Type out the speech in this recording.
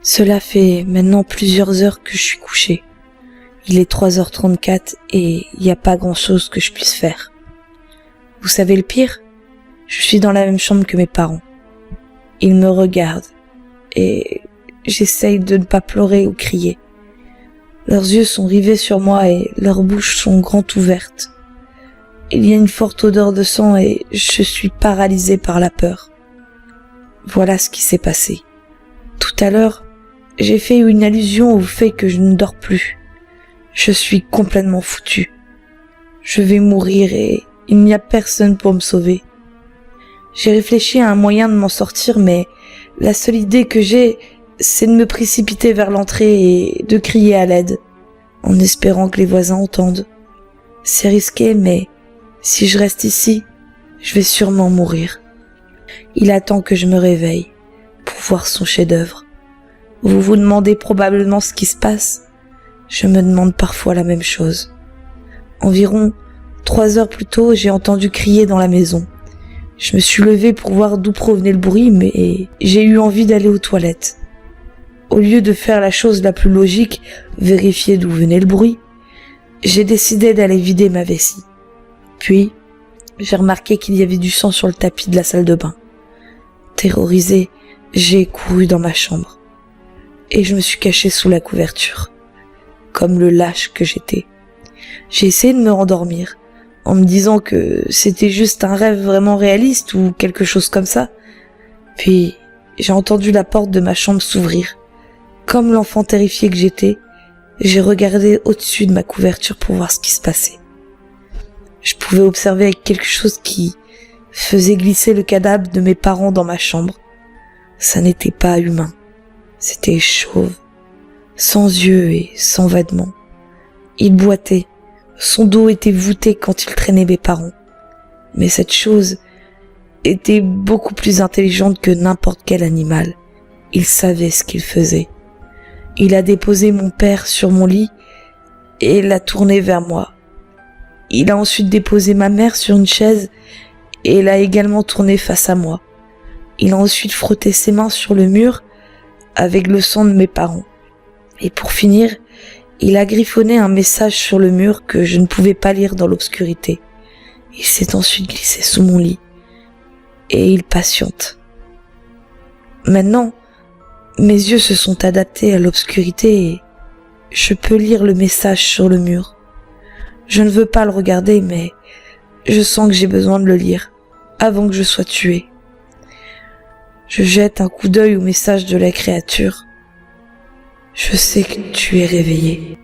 Cela fait maintenant plusieurs heures que je suis couché. Il est 3h34 et il n'y a pas grand-chose que je puisse faire. Vous savez le pire? Je suis dans la même chambre que mes parents. Ils me regardent et j'essaye de ne pas pleurer ou crier. Leurs yeux sont rivés sur moi et leurs bouches sont grandes ouvertes. Il y a une forte odeur de sang et je suis paralysée par la peur. Voilà ce qui s'est passé. Tout à l'heure, j'ai fait une allusion au fait que je ne dors plus. Je suis complètement foutue. Je vais mourir et il n'y a personne pour me sauver. J'ai réfléchi à un moyen de m'en sortir, mais la seule idée que j'ai, c'est de me précipiter vers l'entrée et de crier à l'aide, en espérant que les voisins entendent. C'est risqué, mais si je reste ici, je vais sûrement mourir. Il attend que je me réveille pour voir son chef-d'œuvre. Vous vous demandez probablement ce qui se passe. Je me demande parfois la même chose. Environ 3 heures plus tôt, j'ai entendu crier dans la maison. Je me suis levée pour voir d'où provenait le bruit, mais j'ai eu envie d'aller aux toilettes. Au lieu de faire la chose la plus logique, vérifier d'où venait le bruit, j'ai décidé d'aller vider ma vessie. Puis, j'ai remarqué qu'il y avait du sang sur le tapis de la salle de bain. Terrorisée, j'ai couru dans ma chambre. Et je me suis cachée sous la couverture, comme le lâche que j'étais. J'ai essayé de me rendormir, en me disant que c'était juste un rêve vraiment réaliste ou quelque chose comme ça. Puis, j'ai entendu la porte de ma chambre s'ouvrir. Comme l'enfant terrifié que j'étais, j'ai regardé au-dessus de ma couverture pour voir ce qui se passait. Je pouvais observer quelque chose qui faisait glisser le cadavre de mes parents dans ma chambre. Ça n'était pas humain. C'était chauve, sans yeux et sans vêtements. Il boitait. Son dos était voûté quand il traînait mes parents. Mais cette chose était beaucoup plus intelligente que n'importe quel animal. Il savait ce qu'il faisait. Il a déposé mon père sur mon lit et l'a tourné vers moi. Il a ensuite déposé ma mère sur une chaise et l'a également tournée face à moi. Il a ensuite frotté ses mains sur le mur avec le sang de mes parents. Et pour finir, il a griffonné un message sur le mur que je ne pouvais pas lire dans l'obscurité. Il s'est ensuite glissé sous mon lit. Et il patiente. Maintenant, mes yeux se sont adaptés à l'obscurité et je peux lire le message sur le mur. Je ne veux pas le regarder, mais je sens que j'ai besoin de le lire avant que je sois tuée. Je jette un coup d'œil au message de la créature. Je sais que tu es réveillé.